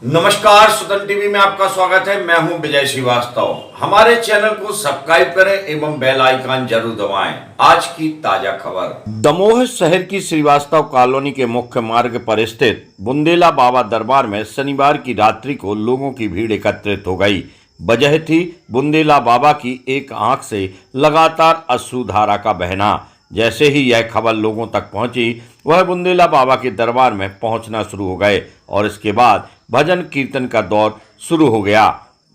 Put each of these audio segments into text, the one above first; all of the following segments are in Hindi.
नमस्कार, सुदन टीवी में आपका स्वागत है। मैं हूं विजय श्रीवास्तव। हमारे चैनल को सब्सक्राइब करें एवं बेल आइकन जरूर दबाएं। आज की ताजा खबर। दमोह शहर की श्रीवास्तव कॉलोनी के मुख्य मार्ग पर स्थित बुंदेला बाबा दरबार में शनिवार की रात्रि को लोगों की भीड़ एकत्रित हो गई। वजह थी बुंदेला बाबा की एक आंख से लगातार अश्रुधारा का बहना। जैसे ही यह खबर लोगों तक पहुंची, वह बुंदेला बाबा के दरबार में पहुंचना शुरू हो गए और इसके बाद भजन कीर्तन का दौर शुरू हो गया।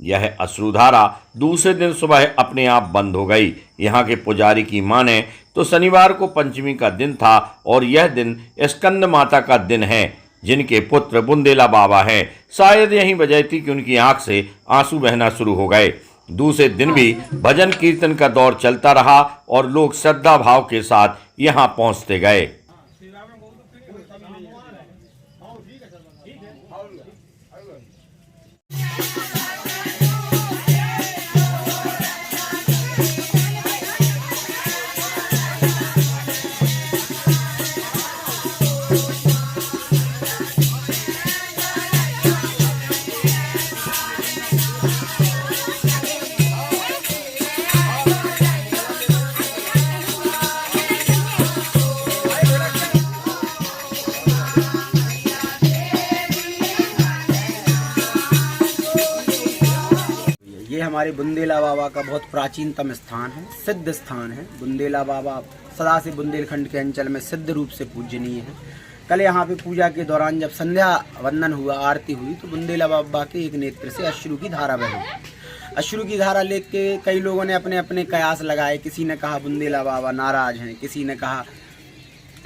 यह अश्रुधारा दूसरे दिन सुबह अपने आप बंद हो गई। यहाँ के पुजारी की माने तो शनिवार को पंचमी का दिन था और यह दिन स्कंद माता का दिन है, जिनके पुत्र बुंदेला बाबा हैं। शायद यही वजह थी कि उनकी आंख से आंसू बहना शुरू हो गए। दूसरे दिन भी भजन कीर्तन का दौर चलता रहा और लोग श्रद्धा भाव के साथ यहाँ पहुँचते गए। ये हमारे बुंदेला बाबा का बहुत प्राचीनतम स्थान है, सिद्ध स्थान है। बुंदेला बाबा सदा से बुंदेलखंड के अंचल में सिद्ध रूप से पूजनीय है। कल यहाँ पे पूजा के दौरान जब संध्या वंदन हुआ, आरती हुई, तो बुंदेला बाबा के एक नेत्र से अश्रु की धारा बही। अश्रु की धारा लेके कई लोगों ने अपने अपने कयास लगाए। किसी ने कहा बुंदेला बाबा नाराज हैं, किसी ने कहा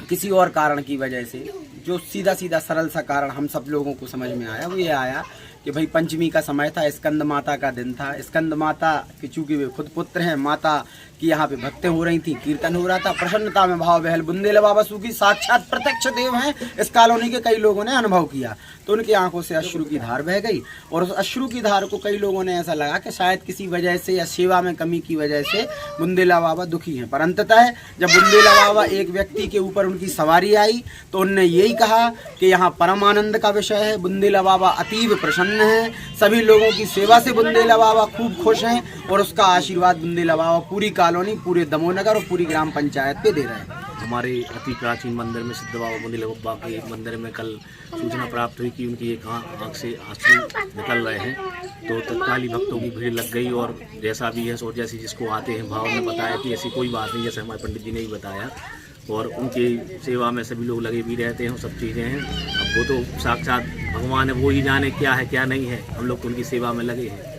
किसी और कारण की वजह से। जो सीधा सीधा सरल सा कारण हम सब लोगों को समझ में आया वो ये आया कि भाई पंचमी का समय था, स्कंद माता का दिन था। स्कंद माता की चूंकि वे खुद पुत्र हैं, माता की यहाँ पे भक्तें हो रही थी, कीर्तन हो रहा था, प्रसन्नता में भाव बहल। बुंदेला बाबा सूखी साक्षात प्रत्यक्ष देव हैं, इस कॉलोनी के कई लोगों ने अनुभव किया। तो उनकी आंखों से अश्रु की धार बह गई और उस अश्रु की धार को कई लोगों ने ऐसा लगा कि शायद किसी वजह से या सेवा में कमी की वजह से बुंदेला बाबा दुखी हैं। पर अंततः जब बुंदेला बाबा एक व्यक्ति के ऊपर उनकी सवारी आई तो उनने यही कहा कि यहाँ परम आनंद का विषय है। बुंदेला बाबा अतीव प्रसन्न हैं, सभी लोगों की सेवा से बुंदेला बाबा खूब खुश हैं और उसका आशीर्वाद बुंदेला बाबा पूरी कॉलोनी, पूरे दमोह नगर और पूरी ग्राम पंचायत पे दे रहे हैं। हमारे अति प्राचीन मंदिर में सिद्ध बाबा बुंदेला बाबा के मंदिर में कल सूचना प्राप्त हुई कि उनकी एक आँख से आंसू निकल रहे हैं। तो तत्काल ही भक्तों की भीड़ लग गई और जैसा भी है और जैसे जिसको आते हैं भाव ने बताया कि ऐसी कोई बात नहीं, जैसे हमारे पंडित जी ने भी बताया। और उनकी सेवा में सभी लोग लगे भी रहते हैं, सब चीज़ें हैं। अब वो तो साक्षात भगवान है, वो ही जाने क्या है क्या नहीं है। हम लोग तो उनकी सेवा में लगे हैं।